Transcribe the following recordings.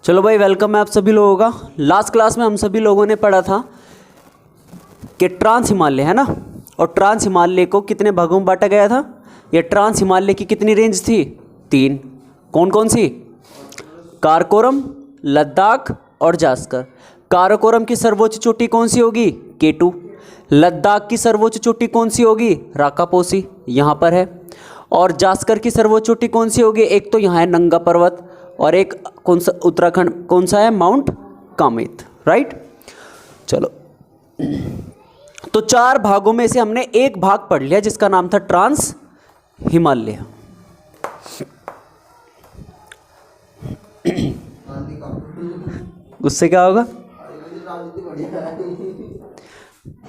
चलो भाई, वेलकम है आप सभी लोगों का। लास्ट क्लास में हम सभी लोगों ने पढ़ा था कि ट्रांस हिमालय है ना, और ट्रांस हिमालय को कितने भागों में बांटा गया था। ये ट्रांस हिमालय की कितनी रेंज थी? 3। कौन कौन सी? काराकोरम, लद्दाख और जास्कर। काराकोरम की सर्वोच्च चोटी कौन सी होगी? K2। लद्दाख की सर्वोच्च चोटी कौन सी होगी? राकापोसी, यहाँ पर है। और जास्कर की सर्वोच्च चोटी कौन सी होगी? एक तो यहाँ है नंगा पर्वत, और एक कौन सा उत्तराखंड कौन सा है? Mount Kamet, right. चलो, तो 4 भागों में से हमने एक भाग पढ़ लिया जिसका नाम था ट्रांस हिमालय। उससे क्या होगा?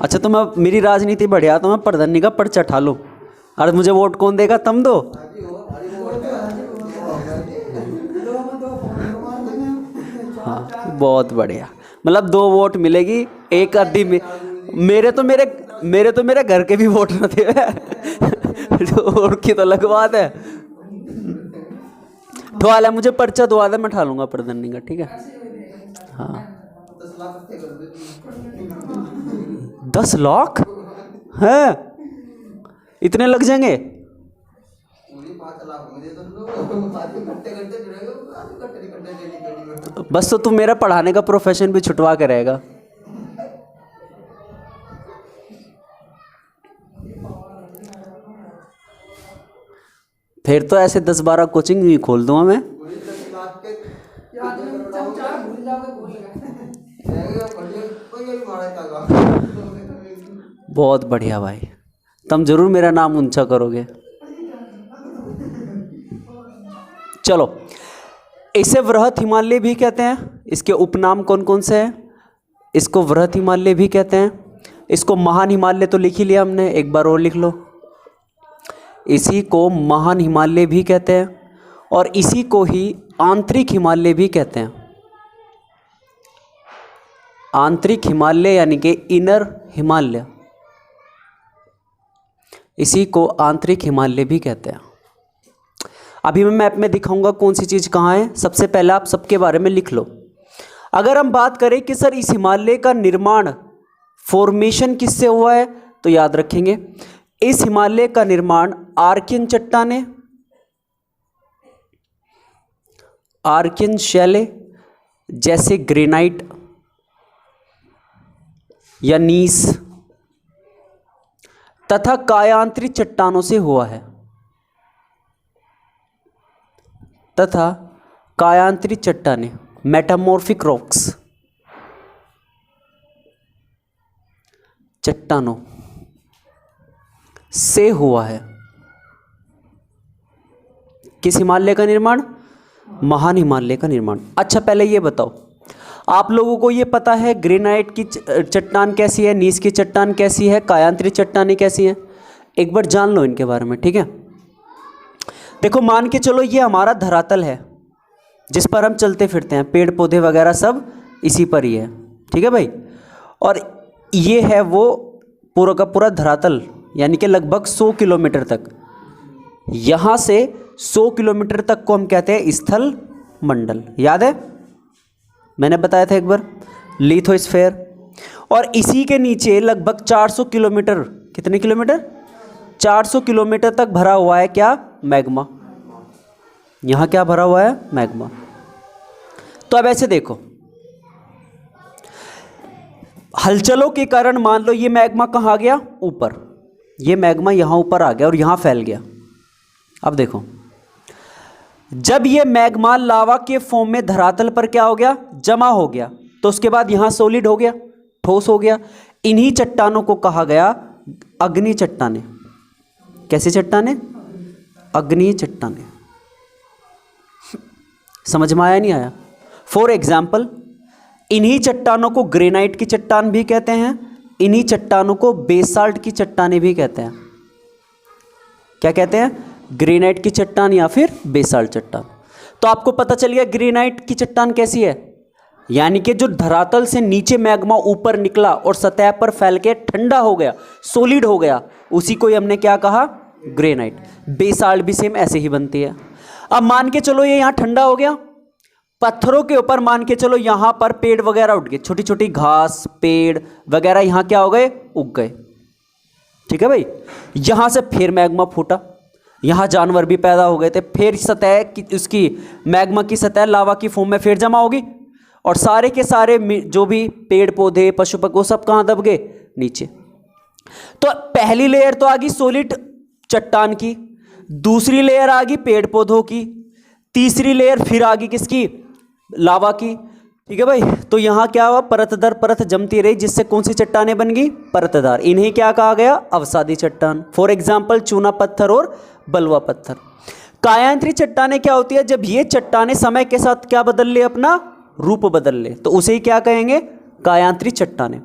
अच्छा, तो मैं मेरी राजनीति बढ़िया तो मैं प्रधानी का पर्चा ठा लूं। अरे मुझे वोट कौन देगा? तुम दो। हाँ, बहुत बढ़िया। मतलब 2 वोट मिलेगी, एक आधी में। मेरे तो मेरे घर के भी वोट न थे। और की तो अलग बात है। ठोला मुझे पर्चा दो दे, मैं ठा लूंगा प्रधानी का, ठीक है। हाँ, 10 लाख है? इतने लग जाएंगे? बस तो तू मेरा पढ़ाने का प्रोफेशन भी छुटवा के रहेगा। फिर तो ऐसे 10-12 कोचिंग ही खोल दूंगा मैं। बहुत बढ़िया भाई, तुम जरूर मेरा नाम ऊंचा करोगे। चलो, इसे वृहत हिमालय भी कहते हैं। इसके उपनाम कौन कौन से हैं? इसको वृहत हिमालय भी कहते हैं। इसको महान हिमालय तो लिख ही लिया हमने, एक बार और लिख लो। इसी को महान हिमालय भी कहते हैं, और इसी को ही आंतरिक हिमालय भी कहते हैं। आंतरिक हिमालय यानी कि इनर हिमालय, इसी को आंतरिक हिमालय भी कहते हैं। अभी मैं मैप में दिखाऊंगा कौन सी चीज़ कहाँ है। सबसे पहले आप सबके बारे में लिख लो। अगर हम बात करें कि सर इस हिमालय का निर्माण, फॉर्मेशन किससे हुआ है, तो याद रखेंगे इस हिमालय का निर्माण आर्कियन चट्टानें, आर्कियन शैलें जैसे ग्रेनाइट या नीस तथा कायांतरित चट्टानों से हुआ है, तथा कायांतरित चट्टानें मेटामॉर्फिक रॉक्स, चट्टानों से हुआ है। किस हिमालय का निर्माण? महान हिमालय का निर्माण। अच्छा, पहले ये बताओ, आप लोगों को ये पता है ग्रेनाइट की चट्टान कैसी है, नीस की चट्टान कैसी है, कायांतरित चट्टानें कैसी हैं? एक बार जान लो इनके बारे में, ठीक है। देखो, मान के चलो ये हमारा धरातल है जिस पर हम चलते फिरते हैं, पेड़ पौधे वगैरह सब इसी पर ही है, ठीक है भाई। और ये है वो पूरा का पूरा धरातल, यानी कि लगभग 100 किलोमीटर तक। यहाँ से 100 किलोमीटर तक को हम कहते हैं स्थल मंडल। याद है, मैंने बताया था एक बार, लिथोस्फीयर। और इसी के नीचे लगभग 400 किलोमीटर, कितने किलोमीटर? 400 किलोमीटर तक भरा हुआ है क्या? मैग्मा। यहाँ क्या भरा हुआ है? मैग्मा। तो अब ऐसे देखो, हलचलों के कारण मान लो ये मैग्मा कहाँ गया? ऊपर। ये मैग्मा यहाँ ऊपर आ गया और यहाँ फैल गया। अब देखो, जब ये मैग्मा लावा के फॉर्म में धरातल पर क्या हो गया? जमा हो गया, तो उसके बाद यहाँ सॉलिड हो गया, ठोस हो गया। इन्हीं चट्टानों को कहा गया अग्नि चट्टानें। कैसी चट्टानें? अग्नि चट्टानें। समझ में आया नहीं आया? फॉर एग्जाम्पल, इन्हीं चट्टानों को ग्रेनाइट की चट्टान भी कहते हैं, इन्हीं चट्टानों को बेसाल्ट की चट्टानें भी कहते हैं। क्या कहते हैं? ग्रेनाइट की चट्टान या फिर बेसाल्ट चट्टान। तो आपको पता चल गया ग्रेनाइट की चट्टान कैसी है, यानी कि जो धरातल से नीचे मैग्मा ऊपर निकला और सतह पर फैल के ठंडा हो गया, सॉलिड हो गया, उसी को हमने क्या कहा? ग्रेनाइट। बेसाल्ट भी सेम ऐसे ही बनती है। अब मान के चलो ये यहाँ ठंडा हो गया, पत्थरों के ऊपर मान के चलो यहां पर पेड़ वगैरह उठ गए, छोटी छोटी घास पेड़ वगैरह यहां क्या हो गए, उग गए। ठीक है भाई, यहां से फिर मैग्मा फूटा, यहां जानवर भी पैदा हो गए थे, फिर सतह की उसकी मैग्मा की सतह लावा की फॉर्म में फिर जमा होगी, और सारे के सारे जो भी पेड़ पौधे पशु पक्षी सब कहां दब गए, नीचे। तो पहली लेयर तो आ गई सॉलिड चट्टान की, दूसरी लेयर आ गई पेड़ पौधों की, तीसरी लेयर फिर आ गई किसकी, लावा की। ठीक है भाई, तो यहां क्या हुआ, परत दर परत जमती रही, जिससे कौन सी चट्टानें बन गई, परतदार। इन्हें क्या कहा गया, अवसादी चट्टान। फॉर एग्जाम्पल चूना पत्थर और बलुआ पत्थर। कायांतरी चट्टानें क्या होती है, जब ये चट्टानें समय के साथ क्या बदल ले, अपना रूप बदल ले, तो उसे ही क्या कहेंगे, कायांतरी चट्टानें।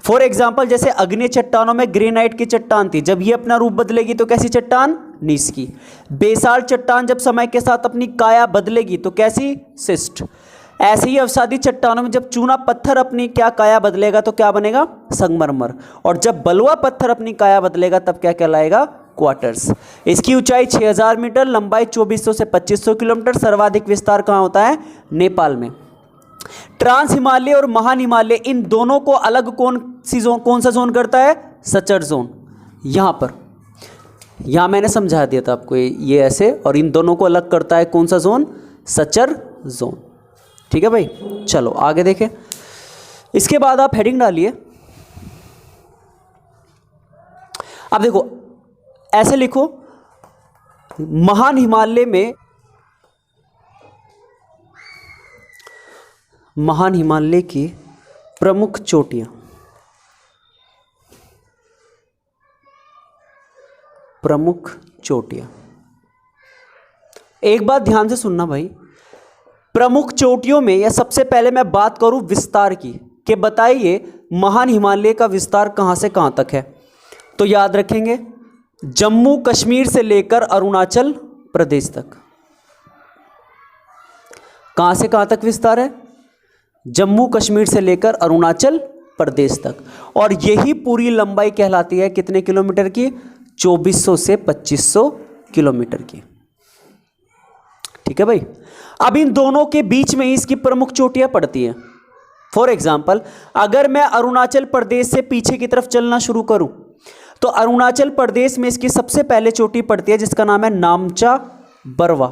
फॉर एग्जाम्पल जैसे अग्नि चट्टानों में ग्रेनाइट की चट्टान थी, जब ये अपना रूप बदलेगी तो कैसी चट्टान, नीस की। बेसाल्ट चट्टान जब समय के साथ अपनी काया बदलेगी तो कैसी, सिस्ट। ऐसे ही अवसादी चट्टानों में जब चूना पत्थर अपनी क्या काया बदलेगा तो क्या बनेगा, संगमरमर। और जब बलुआ पत्थर अपनी काया बदलेगा तब क्या कहलाएगा, क्वार्टर्स। इसकी ऊंचाई 6000 मीटर, लंबाई 2400 से 2500 किलोमीटर। सर्वाधिक विस्तार कहाँ होता है, नेपाल में। ट्रांस हिमालय और महान हिमालय, इन दोनों को अलग कौन सा जोन करता है, सचर जोन। यहां पर, यहां मैंने समझा दिया था आपको, ये ऐसे, और इन दोनों को अलग करता है कौन सा जोन, सचर जोन। ठीक है भाई, चलो आगे देखें। इसके बाद आप हेडिंग डालिए। अब देखो ऐसे लिखो, महान हिमालय में, महान हिमालय की प्रमुख चोटियां, प्रमुख चोटियां। एक बात ध्यान से सुनना भाई, प्रमुख चोटियों में, या सबसे पहले मैं बात करूं विस्तार की, कि बताइए महान हिमालय का विस्तार कहां से कहां तक है। तो याद रखेंगे, जम्मू कश्मीर से लेकर अरुणाचल प्रदेश तक। कहां से कहां तक विस्तार है, जम्मू कश्मीर से लेकर अरुणाचल प्रदेश तक। और यही पूरी लंबाई कहलाती है कितने किलोमीटर की, 2400 से 2500 किलोमीटर की। ठीक है भाई, अब इन दोनों के बीच में ही इसकी प्रमुख चोटियां पड़ती हैं। फॉर एग्जाम्पल अगर मैं अरुणाचल प्रदेश से पीछे की तरफ चलना शुरू करूं तो अरुणाचल प्रदेश में इसकी सबसे पहले चोटी पड़ती है जिसका नाम है नामचा बरवा।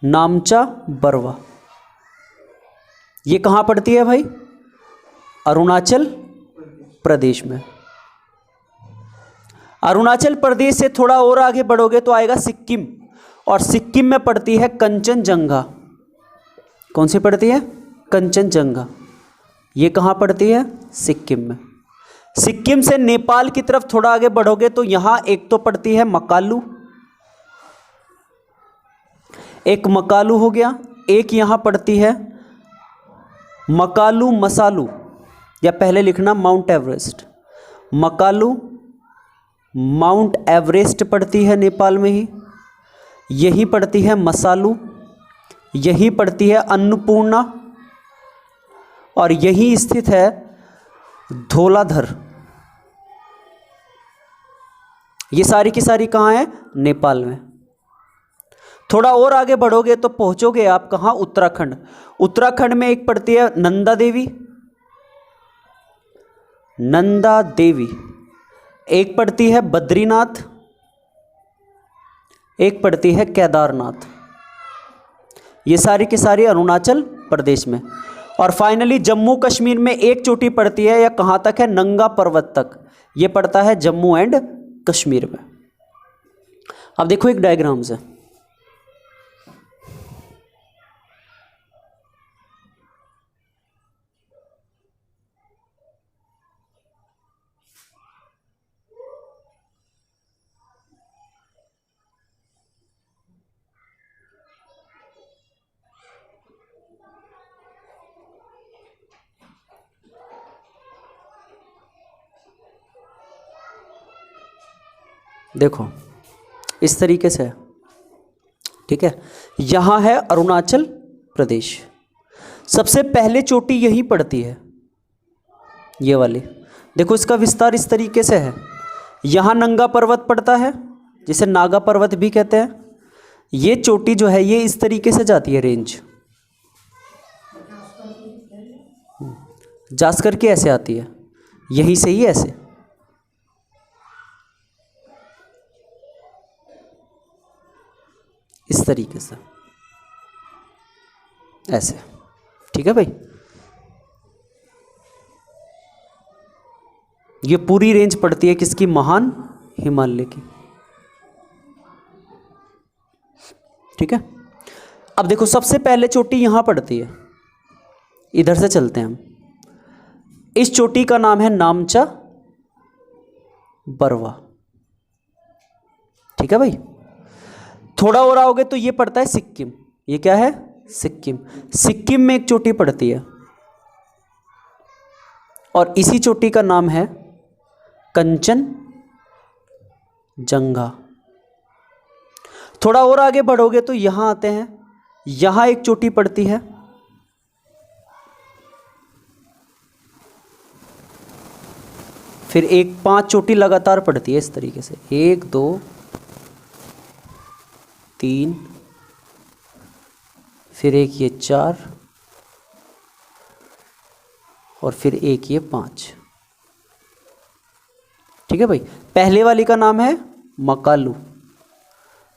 नामचा बरवा ये कहां पड़ती है भाई, अरुणाचल प्रदेश में। अरुणाचल प्रदेश से थोड़ा और आगे बढ़ोगे तो आएगा सिक्किम, और सिक्किम में पड़ती है कंचनजंगा। कौन सी पड़ती है, कंचनजंगा। ये कहां पड़ती है, सिक्किम में। सिक्किम से नेपाल की तरफ थोड़ा आगे बढ़ोगे तो यहां एक तो पड़ती है मकालू, एक मकालू हो गया, एक यहां पड़ती है मकालू मसालू, या पहले लिखना mount Everest. Makalu mount Everest पड़ती है नेपाल में ही, यही पड़ती है मसालू, यही पड़ती है अन्नपूर्णा, और यही स्थित है धौलाधर। ये सारी की सारी कहाँ है, नेपाल में। थोड़ा और आगे बढ़ोगे तो पहुंचोगे आप कहाँ, उत्तराखंड। उत्तराखंड में एक पड़ती है नंदा देवी, नंदा देवी, एक पड़ती है बद्रीनाथ, एक पड़ती है केदारनाथ। ये सारी की सारी अरुणाचल प्रदेश में। और फाइनली जम्मू कश्मीर में एक चोटी पड़ती है, या कहाँ तक है, नंगा पर्वत तक। ये पड़ता है जम्मू एंड कश्मीर में। अब देखो एक डायग्राम से, देखो इस तरीके से है, ठीक है। यहाँ है अरुणाचल प्रदेश, सबसे पहले चोटी यहीं पड़ती है, ये वाली। देखो इसका विस्तार इस तरीके से है। यहाँ नंगा पर्वत पड़ता है जिसे नागा पर्वत भी कहते हैं, ये चोटी जो है ये इस तरीके से जाती है रेंज, जास्कर की ऐसे आती है, यहीं से ही ऐसे, इस तरीके से ऐसे। ठीक है भाई, ये पूरी रेंज पड़ती है किसकी? महान हिमालय की। ठीक है, अब देखो सबसे पहले चोटी यहां पड़ती है, इधर से चलते हैं हम। इस चोटी का नाम है नामचा बरवा। ठीक है भाई, थोड़ा और आओगे तो ये पड़ता है सिक्किम। ये क्या है? सिक्किम। सिक्किम में एक चोटी पड़ती है और इसी चोटी का नाम है कंचन जंगा। थोड़ा और आगे बढ़ोगे तो यहां आते हैं, यहां एक चोटी पड़ती है, फिर एक 5 चोटी लगातार पड़ती है इस तरीके से, 1 2 3, फिर एक ये 4 और फिर एक ये 5। ठीक है भाई, पहले वाली का नाम है मकालू,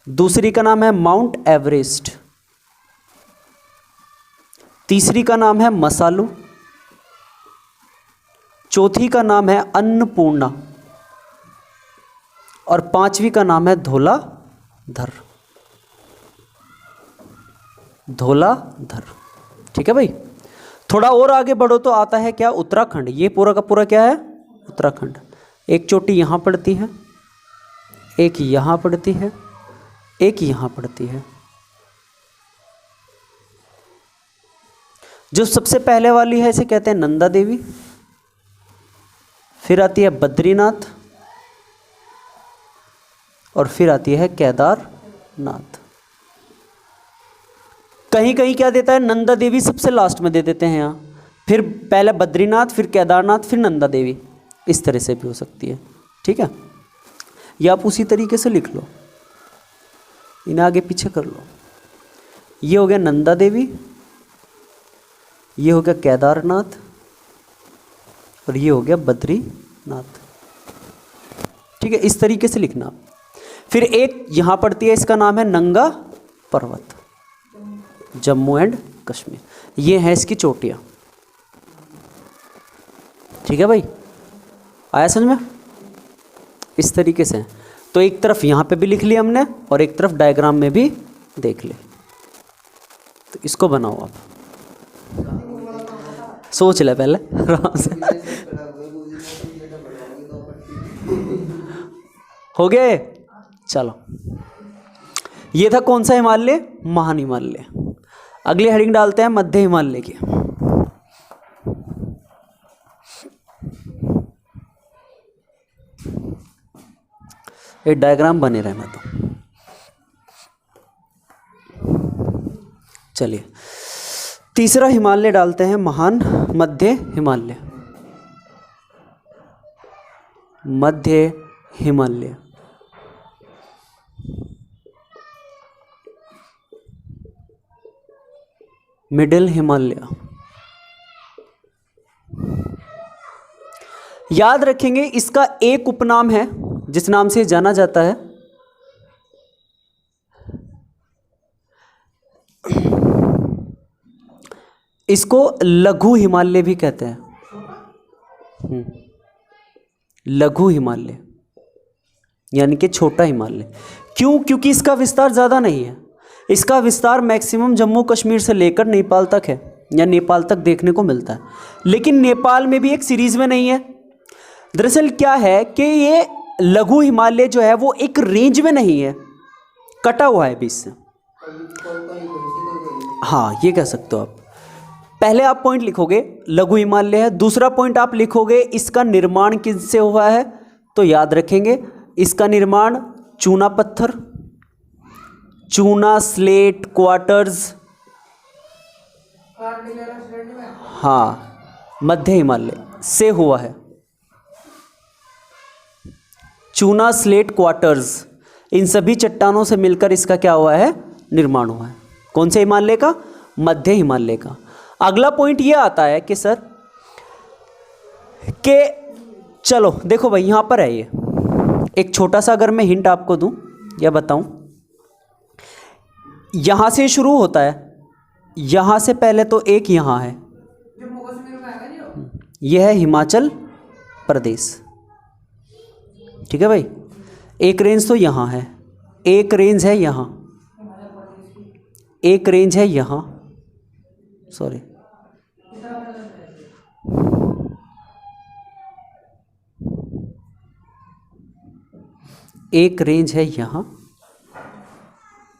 दूसरी का नाम है माउंट एवरेस्ट, तीसरी का नाम है मसालू, चौथी का नाम है अन्नपूर्णा और 5वीं का नाम है धौलाधर। धौलाधर। ठीक है भाई, थोड़ा और आगे बढ़ो तो आता है क्या? उत्तराखंड। ये पूरा का पूरा क्या है? उत्तराखंड। एक चोटी यहां पड़ती है, एक यहां पड़ती है, एक यहां पड़ती है। जो सबसे पहले वाली है इसे कहते हैं नंदा देवी, फिर आती है बद्रीनाथ और फिर आती है केदारनाथ। कहीं कहीं क्या देता है? नंदा देवी सबसे लास्ट में दे देते हैं यहाँ, फिर पहले बद्रीनाथ, फिर केदारनाथ, फिर नंदा देवी। इस तरह से भी हो सकती है। ठीक है, ये आप उसी तरीके से लिख लो, इन्हें आगे पीछे कर लो। ये हो गया नंदा देवी, ये हो गया केदारनाथ और ये हो गया बद्रीनाथ। ठीक है, इस तरीके से लिखना। फिर एक यहां पड़ती है, इसका नाम है नंगा पर्वत, जम्मू एंड कश्मीर। ये हैं इसकी चोटियां। ठीक है भाई, आया समझ में? इस तरीके से। तो एक तरफ यहां पे भी लिख लिया हमने और एक तरफ डायग्राम में भी देख ले। तो इसको बनाओ आप, सोच ले पहले आराम से। हो गए? चलो, ये था कौन सा हिमालय? महान हिमालय। अगली हेडिंग डालते हैं मध्य हिमालय की। एक डायग्राम बने रहना। तो चलिए, तीसरा हिमालय डालते हैं महान मध्य हिमालय। मध्य हिमालय, मिडिल हिमालय। याद रखेंगे इसका एक उपनाम है जिस नाम से जाना जाता है, इसको लघु हिमालय भी कहते हैं। लघु हिमालय यानी कि छोटा हिमालय। क्यों? क्योंकि इसका विस्तार ज़्यादा नहीं है। इसका विस्तार मैक्सिमम जम्मू कश्मीर से लेकर नेपाल तक है, या नेपाल तक देखने को मिलता है। लेकिन नेपाल में भी एक सीरीज में नहीं है। दरअसल क्या है कि ये लघु हिमालय जो है वो एक रेंज में नहीं है, कटा हुआ है बीच से। हाँ, ये कह सकते हो आप। पहले आप पॉइंट लिखोगे लघु हिमालय है, दूसरा पॉइंट आप लिखोगे इसका निर्माण किससे हुआ है। तो याद रखेंगे इसका निर्माण चूना पत्थर, चूना, स्लेट, क्वार्टर्स, हाँ, मध्य हिमालय से हुआ है। चूना, स्लेट, क्वार्टर्स। इन सभी चट्टानों से मिलकर इसका क्या हुआ है, निर्माण हुआ है। कौन से हिमालय का, मध्य हिमालय का। अगला पॉइंट ये आता है कि सर के चलो देखो भाई यहां पर है ये एक छोटा सा, अगर मैं हिंट आपको दूं या बताऊं, यहां से शुरू होता है, यहां से पहले तो एक यहां है, यह है हिमाचल प्रदेश, ठीक है भाई। एक रेंज तो यहां है, एक रेंज है यहां, एक रेंज है यहां, सॉरी एक रेंज है यहां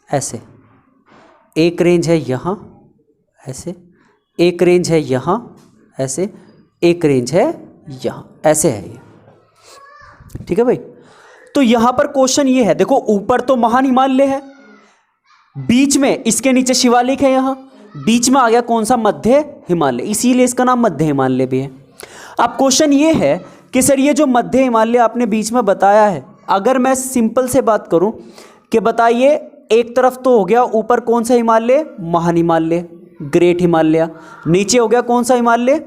ऐसे, एक रेंज है यहां ऐसे, एक रेंज है यहां ऐसे, एक रेंज है यहां ऐसे है ये, ठीक है भाई। तो यहां पर क्वेश्चन ये है, देखो ऊपर तो महान हिमालय है, बीच में इसके नीचे शिवालिक है, यहां बीच में आ गया कौन सा, मध्य हिमालय, इसीलिए इसका नाम मध्य हिमालय भी है। अब क्वेश्चन ये है कि सर ये जो मध्य हिमालय आपने बीच में बताया है, अगर मैं सिंपल से बात करूं कि बताइए, एक तरफ तो हो गया ऊपर कौन सा हिमालय, महान हिमालय, ग्रेट हिमालय, नीचे हो गया कौन सा हिमालय,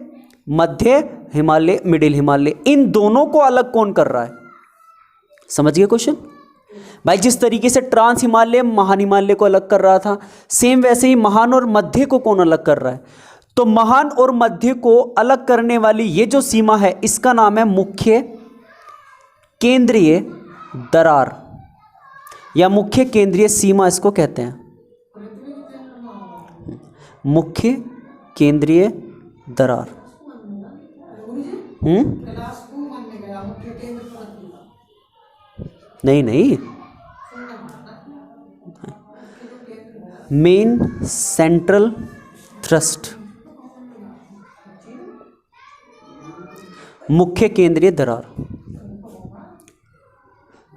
मध्य हिमालय, मिडिल हिमालय, इन दोनों को अलग कौन कर रहा है, समझ गए क्वेश्चन भाई। जिस तरीके से ट्रांस हिमालय महान हिमालय को अलग कर रहा था, सेम वैसे ही महान और मध्य को कौन अलग कर रहा है, तो महान और मध्य को अलग करने वाली ये जो सीमा है इसका नाम है मुख्य केंद्रीय दरार या मुख्य केंद्रीय सीमा, इसको कहते हैं मुख्य केंद्रीय दरार। नहीं नहीं, मेन सेंट्रल थ्रस्ट, मुख्य केंद्रीय दरार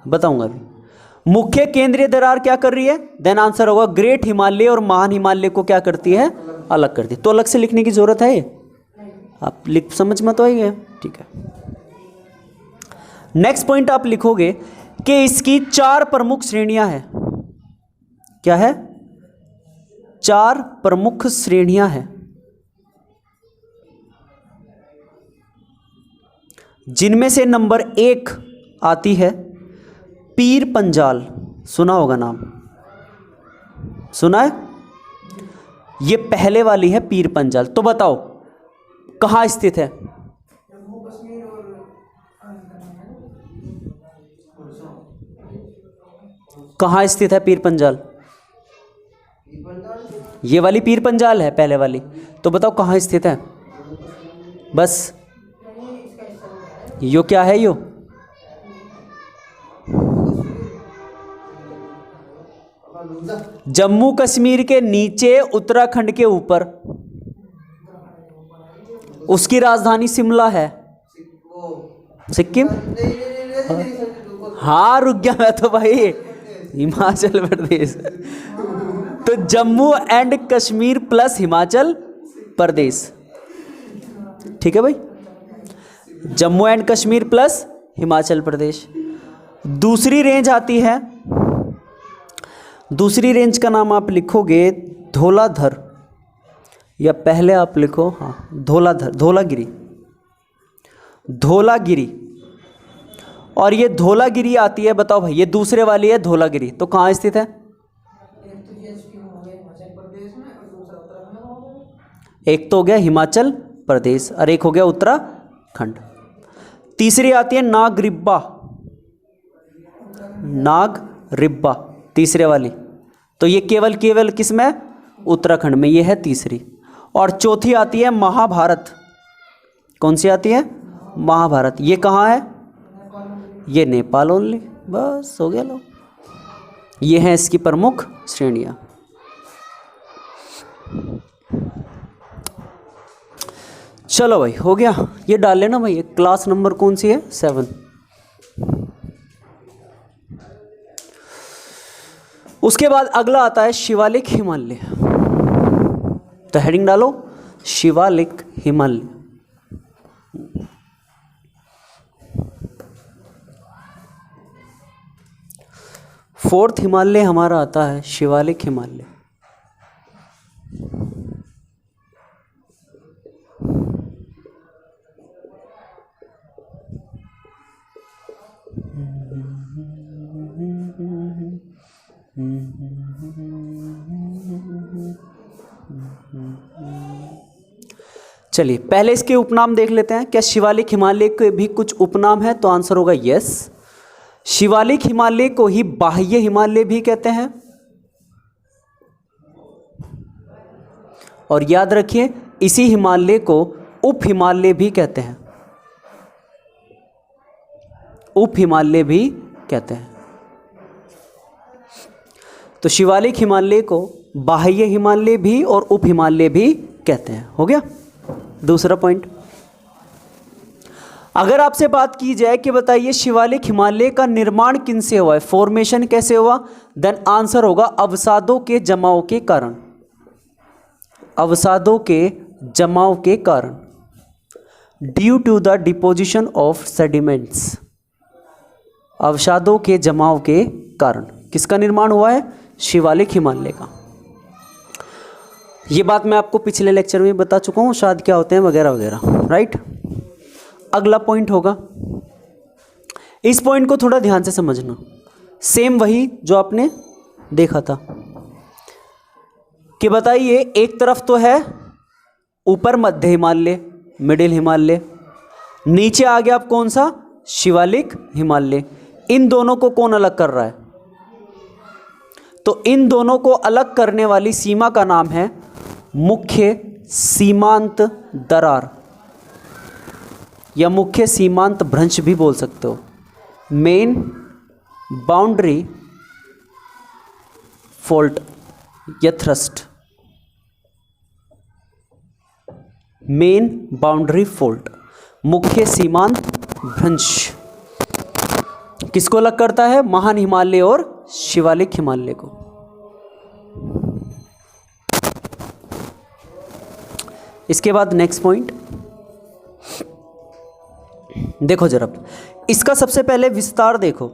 बताऊंगा अभी। मुख्य केंद्रीय दरार क्या कर रही है, देन आंसर होगा ग्रेट हिमालय और महान हिमालय को क्या करती है, अलग करती है। तो अलग से लिखने की जरूरत है, आप लिख समझ में तो आएगा, ठीक है। नेक्स्ट पॉइंट आप लिखोगे कि इसकी 4 प्रमुख श्रेणियां हैं, क्या है, 4 प्रमुख श्रेणियां हैं, जिनमें से नंबर 1 आती है पीर पंजाल, सुना होगा नाम, सुना है, ये पहले वाली है पीर पंजाल। तो बताओ कहां स्थित है, कहां स्थित है पीर पंजाल, ये वाली पीर पंजाल है पहले वाली, तो बताओ कहां स्थित है, बस यो क्या है, यो जम्मू कश्मीर के नीचे, उत्तराखंड के ऊपर, उसकी राजधानी शिमला है, सिक्किम, हाँ रुक गया मैं तो भाई, हिमाचल प्रदेश, तो जम्मू एंड कश्मीर प्लस हिमाचल प्रदेश, ठीक है भाई, जम्मू एंड कश्मीर प्लस हिमाचल प्रदेश। दूसरी रेंज आती है, दूसरी रेंज का नाम आप लिखोगे धौलाधर, या पहले आप लिखो हाँ धौलाधर, धौलागिरी, धौलागिरी, और ये धौलागिरी आती है, बताओ भाई ये दूसरे वाली है धौलागिरी, तो कहाँ स्थित है, एक तो हो गया हिमाचल प्रदेश और एक हो गया उत्तराखंड। तीसरी आती है नागरिब्बा, नागरिब्बा तीसरे वाली, तो ये केवल केवल किस में, उत्तराखंड में, ये है तीसरी। और चौथी आती है महाभारत, कौन सी आती है, महाभारत, ये कहाँ है, ये नेपाल ओनली, बस हो गया लो, ये हैं इसकी प्रमुख श्रेणियां। चलो भाई हो गया, ये डाल लेना भाई, क्लास नंबर कौन सी है, 7। उसके बाद अगला आता है शिवालिक हिमालय, तो हेडिंग डालो शिवालिक हिमालय। फोर्थ हिमालय हमारा आता है शिवालिक हिमालय। चलिए पहले इसके उपनाम देख लेते हैं। क्या शिवालिक हिमालय के भी कुछ उपनाम है? तो आंसर होगा यस। शिवालिक हिमालय को ही बाह्य हिमालय भी कहते हैं, और याद रखिए इसी हिमालय को उप हिमालय भी कहते हैं, उप हिमालय भी कहते हैं। तो शिवालिक हिमालय को बाह्य हिमालय भी और उप हिमालय भी कहते हैं। हो गया दूसरा पॉइंट। अगर आपसे बात की जाए कि बताइए शिवालिक हिमालय का निर्माण किन से हुआ है, फॉर्मेशन कैसे हुआ, देन आंसर होगा अवसादों के जमाव के कारण। अवसादों के जमाव के कारण, due to the deposition of sediments. अवसादों के जमाव के कारण किसका निर्माण हुआ है? शिवालिक हिमालय का। ये बात मैं आपको पिछले लेक्चर में बता चुका हूँ, शायद क्या होते हैं वगैरह वगैरह, राइट। अगला पॉइंट होगा, इस पॉइंट को थोड़ा ध्यान से समझना, सेम वही जो आपने देखा था कि बताइए एक तरफ तो है ऊपर मध्य हिमालय, मिडिल हिमालय, नीचे आ गया आप कौन सा? शिवालिक हिमालय। इन दोनों को कौन अलग कर रहा है? तो इन दोनों को अलग करने वाली सीमा का नाम है मुख्य सीमांत दरार, या मुख्य सीमांत भ्रंश भी बोल सकते हो, मेन बाउंड्री फॉल्ट या थ्रस्ट। मेन बाउंड्री फॉल्ट, मुख्य सीमांत भ्रंश किसको अलग करता है? महान हिमालय और शिवालिक हिमालय को। इसके बाद नेक्स्ट पॉइंट देखो जरा, इसका सबसे पहले विस्तार देखो।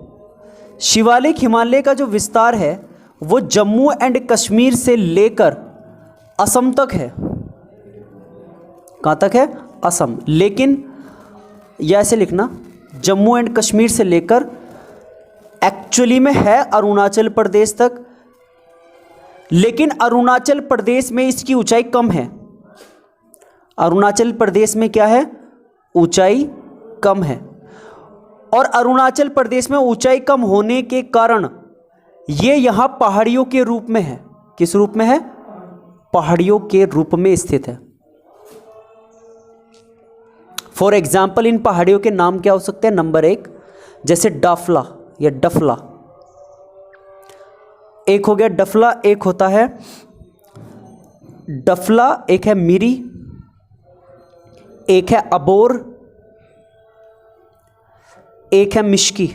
शिवालिक हिमालय का जो विस्तार है वो जम्मू एंड कश्मीर से लेकर असम तक है। कहाँ तक है? असम। लेकिन या ऐसे लिखना, जम्मू एंड कश्मीर से लेकर एक्चुअली में है अरुणाचल प्रदेश तक, लेकिन अरुणाचल प्रदेश में इसकी ऊंचाई कम है। अरुणाचल प्रदेश में क्या है? ऊंचाई कम है। और अरुणाचल प्रदेश में ऊंचाई कम होने के कारण ये यहां पहाड़ियों के रूप में है। किस रूप में है? पहाड़ियों के रूप में स्थित है। फॉर एग्जाम्पल इन पहाड़ियों के नाम क्या हो सकते हैं? नंबर 1 जैसे डाफला या डफला, एक हो गया डफला, एक होता है डफला, एक है मिरी, एक है अबोर, एक है मिश्की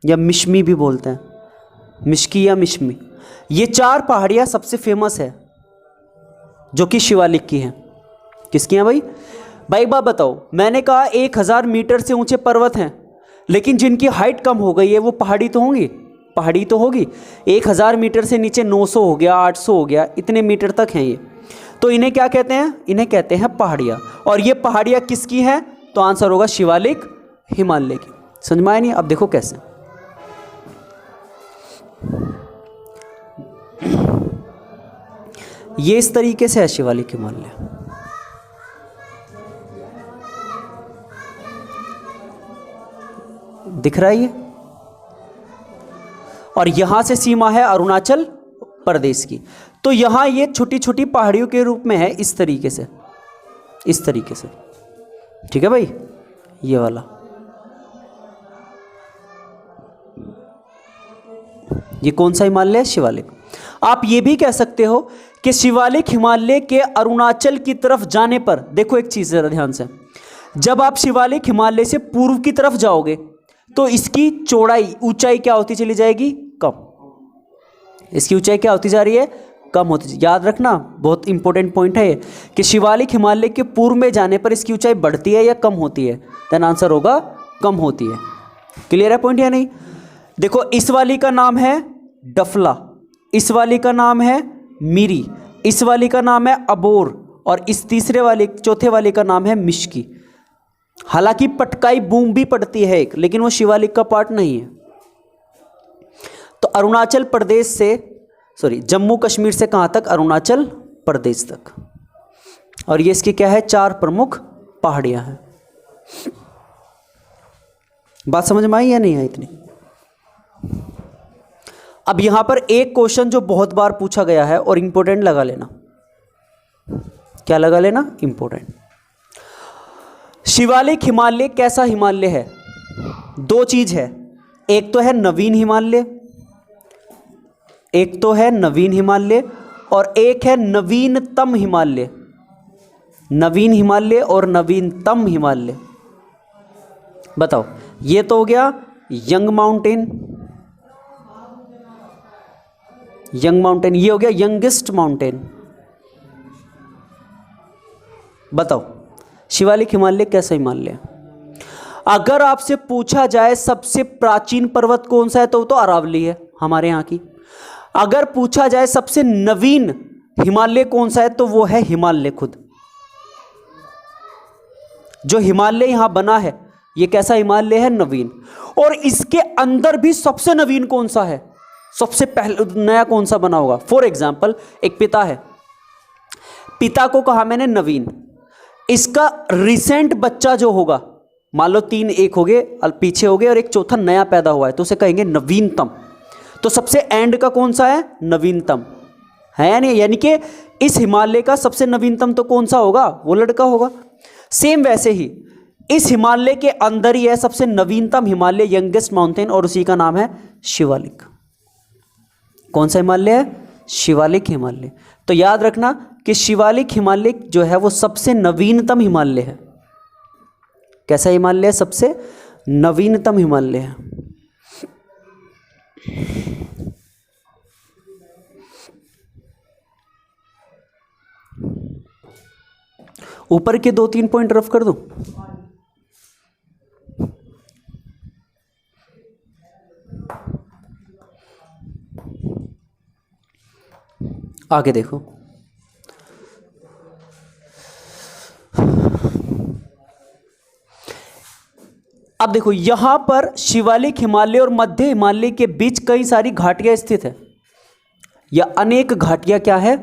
या मिश्मी भी बोलते हैं, मिश्की या मिश्मी। ये 4 पहाड़ियां सबसे फेमस है जो कि शिवालिक की हैं। किसकी हैं भाई? भाई बात बताओ, मैंने कहा 1000 मीटर से ऊंचे पर्वत हैं, लेकिन जिनकी हाइट कम हो गई है वो पहाड़ी तो होंगी, पहाड़ी तो होगी। 1000 मीटर से नीचे 900 हो गया, 800 हो गया, इतने मीटर तक हैं ये, तो इन्हें क्या कहते हैं? इन्हें कहते हैं पहाड़ियाँ। और ये पहाड़ियाँ किसकी हैं? तो आंसर होगा शिवालिक हिमालय की। समझ में आया नहीं? अब देखो कैसे। ये इस तरीके से है शिवालिक हिमालय। दिख रहा है ये? और यहां से सीमा है अरुणाचल प्रदेश की। तो यहां ये छोटी छोटी पहाड़ियों के रूप में है, इस तरीके से, इस तरीके से। ठीक है भाई, ये वाला। ये कौन सा हिमालय है? शिवालिक। आप ये भी कह सकते हो कि शिवालिक हिमालय के अरुणाचल की तरफ जाने पर, देखो एक चीज जरा ध्यान से, जब आप शिवालिक हिमालय से पूर्व की तरफ जाओगे तो इसकी चौड़ाई, ऊंचाई क्या होती चली जाएगी? कम। इसकी ऊंचाई क्या होती जा रही है? कम होती। याद रखना, बहुत इंपॉर्टेंट पॉइंट है ये, कि शिवालिक हिमालय के पूर्व में जाने पर इसकी ऊंचाई बढ़ती है या कम होती है? देन आंसर होगा कम होती है। क्लियर है पॉइंट या नहीं? देखो इस वाली का नाम है डफला, इस वाली का नाम है मीरी, इस वाली का नाम है अबोर, और इस तीसरे वाले चौथे वाले का नाम है मिश्की। हालांकि पटकाई बूम भी पड़ती है एक, लेकिन वो शिवालिक का पार्ट नहीं है। तो अरुणाचल प्रदेश से जम्मू कश्मीर से कहां तक? अरुणाचल प्रदेश तक। और ये इसकी क्या है? 4 प्रमुख पहाड़ियां हैं। बात समझ में आई या नहीं आई इतनी? अब यहां पर एक क्वेश्चन जो बहुत बार पूछा गया है और इंपॉर्टेंट लगा लेना। क्या लगा लेना? इंपॉर्टेंट। शिवालिक हिमालय कैसा हिमालय है? 2 चीज है, एक तो है नवीन हिमालय, एक तो है नवीन हिमालय और एक है नवीनतम हिमालय। नवीन हिमालय और नवीनतम हिमालय। बताओ, ये तो हो गया यंग माउंटेन, यंग माउंटेन, ये हो गया यंगेस्ट माउंटेन। बताओ शिवालिक हिमालय कैसा हिमालय है? अगर आपसे पूछा जाए सबसे प्राचीन पर्वत कौन सा है तो वो तो अरावली है हमारे यहाँ की। अगर पूछा जाए सबसे नवीन हिमालय कौन सा है तो वो है हिमालय खुद। जो हिमालय यहां बना है ये कैसा हिमालय है? नवीन। और इसके अंदर भी सबसे नवीन कौन सा है? सबसे पहले नया कौन सा बना होगा? फॉर एग्जाम्पल एक पिता है, पिता को कहा मैंने नवीन, इसका रिसेंट बच्चा जो होगा, मान लो 3 एक हो गए पीछे हो गए और एक चौथा नया पैदा हुआ है तो उसे कहेंगे नवीनतम। तो सबसे एंड का कौन सा है? नवीनतम है या नहीं? यानी कि इस हिमालय का सबसे नवीनतम तो कौन सा होगा? वो लड़का होगा। सेम वैसे ही इस हिमालय के अंदर ही है सबसे नवीनतम हिमालय, यंगेस्ट माउंटेन, और उसी का नाम है शिवालिक। कौन सा हिमालय है? शिवालिक हिमालय। तो याद रखना कि शिवालिक हिमालय जो है वो सबसे नवीनतम हिमालय है। कैसा हिमालय है? सबसे नवीनतम हिमालय है। ऊपर के 2-3 पॉइंट रफ कर दूं? आगे देखो, अब देखो यहां पर शिवालिक हिमालय और मध्य हिमालय के बीच कई सारी घाटियां स्थित है, या अनेक घाटियां क्या है?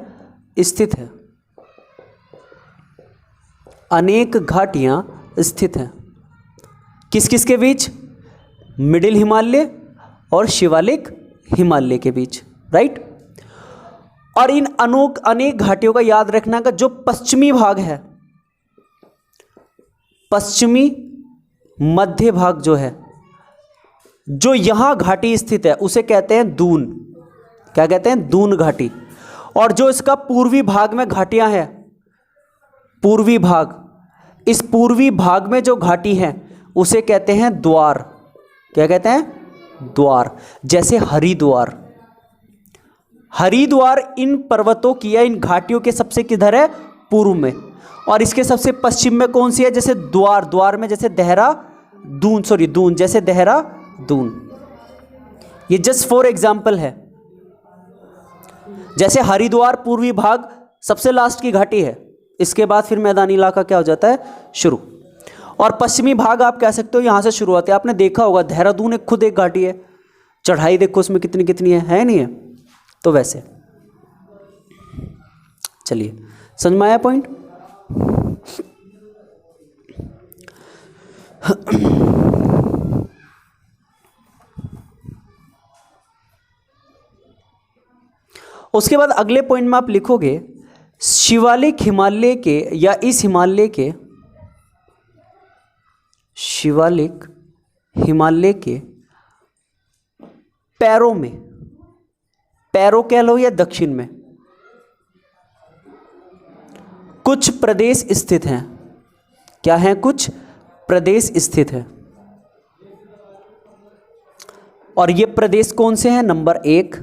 स्थित है। अनेक घाटियां स्थित हैं। किस किस के बीच? मिडिल हिमालय और शिवालिक हिमालय के बीच, राइट। और इन अनेक घाटियों का याद रखना का जो पश्चिमी भाग है, पश्चिमी मध्य भाग जो है, जो यहां घाटी स्थित है उसे कहते हैं दून। क्या कहते हैं? दून घाटी। और जो इसका पूर्वी भाग में घाटियां हैं, पूर्वी भाग, इस पूर्वी भाग में जो घाटी है उसे कहते हैं द्वार। क्या कहते हैं? द्वार। जैसे हरिद्वार। हरिद्वार इन पर्वतों की या इन घाटियों के सबसे किधर है? पूर्व में। और इसके सबसे पश्चिम में कौन सी है? जैसे द्वार, द्वार में जैसे देहरादून, दून, जैसे देहरादून। ये जस्ट फॉर एग्जाम्पल है। जैसे हरिद्वार पूर्वी भाग सबसे लास्ट की घाटी है, इसके बाद फिर मैदानी इलाका क्या हो जाता है? शुरू। और पश्चिमी भाग आप कह सकते हो यहां से शुरू होते हैं। आपने देखा होगा देहरादून एक खुद एक घाटी है, चढ़ाई देखो उसमें कितनी कितनी है नहीं है? तो वैसे चलिए, समझ में आया पॉइंट? उसके बाद अगले पॉइंट में आप लिखोगे शिवालिक हिमालय के, या इस हिमालय के, शिवालिक हिमालय के पैरों में, पैरों कह लो या दक्षिण में कुछ प्रदेश स्थित हैं। क्या हैं? कुछ प्रदेश स्थित है। और ये प्रदेश कौन से हैं? नंबर 1,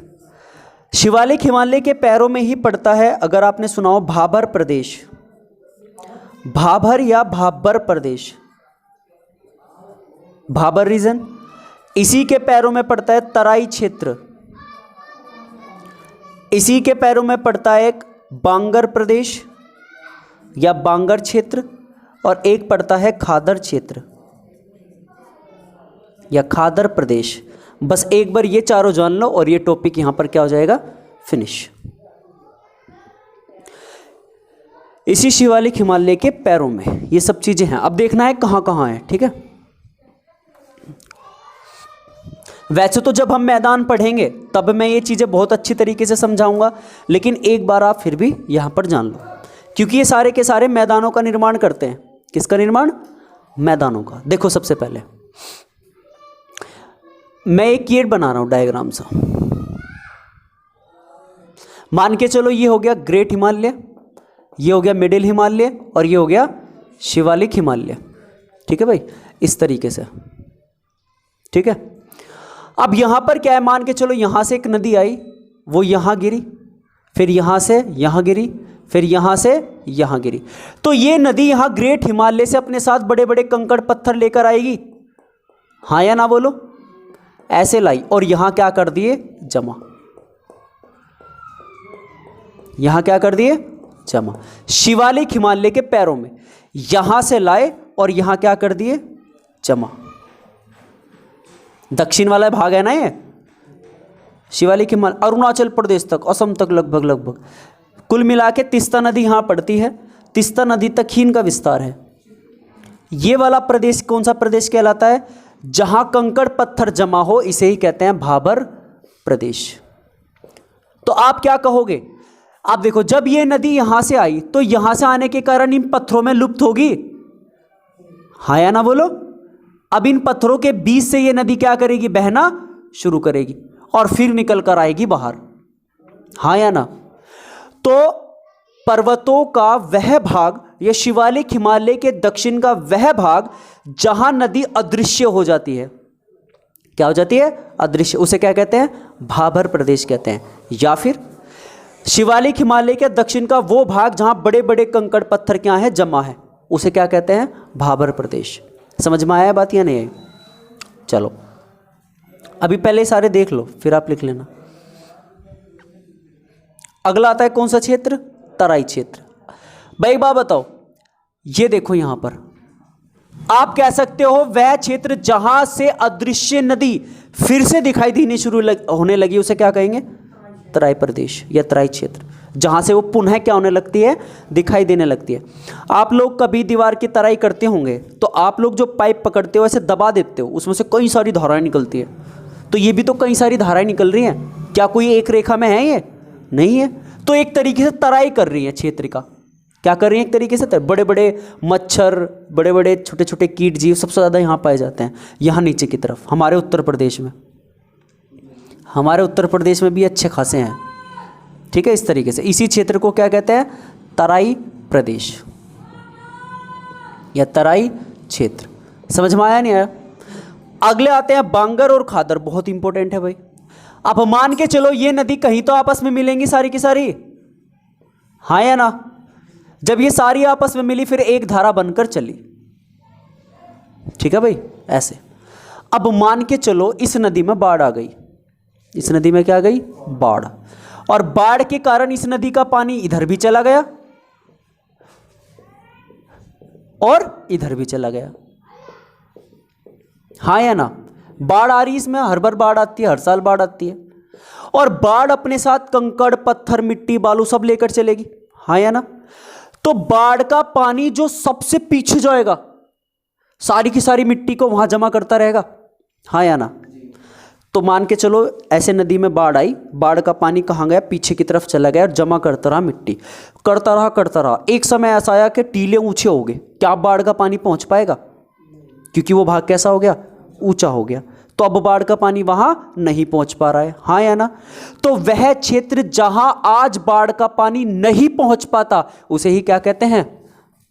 शिवालिक हिमालय के पैरों में ही पड़ता है, अगर आपने सुना हो, भाबर प्रदेश। भाबर या भाबर प्रदेश, भाबर रीजन। इसी के पैरों में पड़ता है तराई क्षेत्र, इसी के पैरों में पड़ता है एक बांगर प्रदेश या बांगर क्षेत्र, और एक पड़ता है खादर क्षेत्र या खादर प्रदेश। बस एक बार ये चारों जान लो और ये टॉपिक यहां पर क्या हो जाएगा, फिनिश। इसी शिवालिक हिमालय के पैरों में ये सब चीजें हैं। अब देखना है कहां कहां है, ठीक है। वैसे तो जब हम मैदान पढ़ेंगे तब मैं ये चीजें बहुत अच्छी तरीके से समझाऊंगा, लेकिन एक बार आप फिर भी यहां पर जान लो, क्योंकि ये सारे के सारे मैदानों का निर्माण करते हैं। किसका निर्माण? मैदानों का। देखो सबसे पहले मैं एक ये बना रहा हूं डायग्राम सा। मान के चलो ये हो गया ग्रेट हिमालय, ये हो गया मिडिल हिमालय, और ये हो गया शिवालिक हिमालय। ठीक है भाई, इस तरीके से, ठीक है। अब यहां पर क्या है, मान के चलो यहां से एक नदी आई, वो यहां गिरी, फिर यहां से यहां गिरी, फिर यहां से यहां गिरी। तो ये नदी यहां ग्रेट हिमालय से अपने साथ बड़े बड़े कंकड़ पत्थर लेकर आएगी, हाँ या ना बोलो? ऐसे लाई और यहां क्या कर दिए, जमा। यहां क्या कर दिए, जमा। शिवालिक हिमालय के पैरों में यहां से लाए और यहां क्या कर दिए, जमा। दक्षिण वाला भाग है ना ये शिवालिक हिमालय, अरुणाचल प्रदेश तक, असम तक लगभग लगभग कुल मिला के तीस्ता नदी यहां पड़ती है, तीस्ता नदी तक ही इनका विस्तार है। ये वाला प्रदेश कौन सा प्रदेश कहलाता है? जहां कंकड़ पत्थर जमा हो, इसे ही कहते हैं भाबर प्रदेश। तो आप क्या कहोगे? आप देखो, जब ये नदी यहां से आई तो यहां से आने के कारण इन पत्थरों में लुप्त होगी, हाँ या ना बोलो? अब इन पत्थरों के बीच से ये नदी क्या करेगी, बहना शुरू करेगी और फिर निकल कर आएगी बाहर, हाँ या ना? तो पर्वतों का वह भाग या शिवालिक हिमालय के दक्षिण का वह भाग जहां नदी अदृश्य हो जाती है, क्या हो जाती है, अदृश्य, उसे क्या कहते हैं, भाबर प्रदेश कहते हैं। या फिर शिवालिक हिमालय के दक्षिण का वो भाग जहां बड़े बड़े कंकड़ पत्थर क्या है, जमा है, उसे क्या कहते हैं, भाबर प्रदेश। समझ में आया बात या नहीं आई? चलो अभी पहले सारे देख लो फिर आप लिख लेना। अगला आता है कौन सा क्षेत्र, तराई क्षेत्र। भाई एक बात बताओ, ये देखो यहां पर आप कह सकते हो वह क्षेत्र जहां से अदृश्य नदी फिर से दिखाई देनी शुरू होने लगी, उसे क्या कहेंगे, तराई प्रदेश या तराई क्षेत्र। जहां से वो पुनः क्या होने लगती है, दिखाई देने लगती है। आप लोग कभी दीवार की तराई करते होंगे तो आप लोग जो पाइप पकड़ते हो ऐसे दबा देते हो, उसमें से कई सारी धाराएं निकलती है। तो ये भी तो कई सारी धाराएं निकल रही हैं, क्या कोई एक रेखा में है, ये नहीं है। तो एक तरीके से तराई कर रही है क्षेत्र का, क्या कर रही है, एक तरीके से बड़े बड़े मच्छर, बड़े बड़े छोटे छोटे कीट जीव सबसे ज़्यादा यहाँ पाए जाते हैं, यहाँ नीचे की तरफ हमारे उत्तर प्रदेश में। हमारे उत्तर प्रदेश में भी अच्छे खासे हैं, ठीक है। इस तरीके से इसी क्षेत्र को क्या कहते हैं, तराई प्रदेश या तराई क्षेत्र। समझ में आया नहीं आया? अगले आते हैं बांगर और खादर, बहुत इंपॉर्टेंट है भाई। अब मान के चलो ये नदी कहीं तो आपस में मिलेंगी सारी की सारी, हाँ या ना? जब ये सारी आपस में मिली फिर एक धारा बनकर चली, ठीक है भाई, ऐसे। अब मान के चलो इस नदी में बाढ़ आ गई, इस नदी में क्या आ गई, बाढ़, और बाढ़ के कारण इस नदी का पानी इधर भी चला गया और इधर भी चला गया, हाँ या ना? बाढ़ आ रही, इसमें हर बार बाढ़ आती है, हर साल बाढ़ आती है, और बाढ़ अपने साथ कंकड़ पत्थर मिट्टी बालू सब लेकर चलेगी, हाँ या ना? तो बाढ़ का पानी जो सबसे पीछे जाएगा, सारी की सारी मिट्टी को वहां जमा करता रहेगा, हाँ या ना? तो मान के चलो ऐसे नदी में बाढ़ आई, बाढ़ का पानी कहाँ गया, पीछे की तरफ चला गया और जमा करता रहा मिट्टी, करता रहा। एक समय ऐसा आया कि टीले ऊंचे हो गए, क्या बाढ़ का पानी पहुंच पाएगा, क्योंकि वो भाग कैसा हो गया, ऊंचा हो गया। तो अब बाढ़ का पानी वहां नहीं पहुंच पा रहा है, हाँ या ना? तो वह क्षेत्र जहां आज बाढ़ का पानी नहीं पहुंच पाता उसे ही क्या कहते हैं,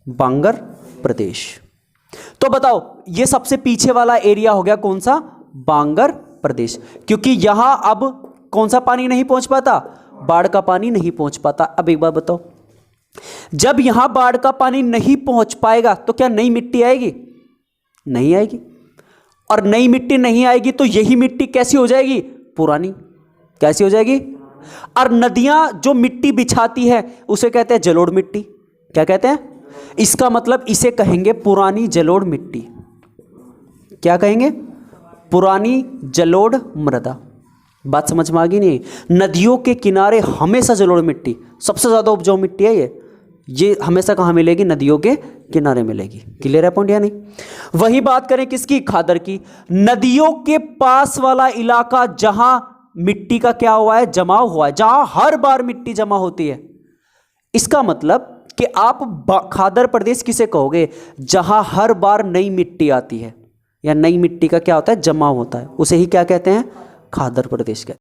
बांगर प्रदेश। तो बताओ ये सबसे पीछे वाला एरिया हो गया कौन सा, बांगर प्रदेश, क्योंकि यहां अब कौन सा पानी नहीं पहुंच पाता, बाढ़ का पानी नहीं पहुंच पाता। अब एक बात बताओ, जब यहां बाढ़ का पानी नहीं पहुंच पाएगा तो क्या नई मिट्टी आएगी, नहीं आएगी। और नई मिट्टी नहीं आएगी तो यही मिट्टी कैसी हो जाएगी? पुरानी। कैसी हो जाएगी? और नदियां जो मिट्टी बिछाती है उसे कहते हैं जलोढ़ मिट्टी। क्या कहते हैं? इसका मतलब इसे कहेंगे पुरानी जलोढ़ मिट्टी। क्या कहेंगे? पुरानी जलोढ़ मृदा। बात समझ में आ गई नहीं? नदियों के किनारे हमेशा जलोढ़ मिट्टी, सबसे ज्यादा उपजाऊ मिट्टी है ये हमेशा कहाँ मिलेगी? नदियों के किनारे मिलेगी। क्लियर है पॉइंट या नहीं? वही बात करें किसकी? खादर की। नदियों के पास वाला इलाका जहां मिट्टी का क्या हुआ है? जमाव हुआ है, जहां हर बार मिट्टी जमा होती है। इसका मतलब कि आप खादर प्रदेश किसे कहोगे? जहां हर बार नई मिट्टी आती है या नई मिट्टी का क्या होता है? जमाव होता है, उसे ही क्या कहते हैं? खादर प्रदेश कहते हैं।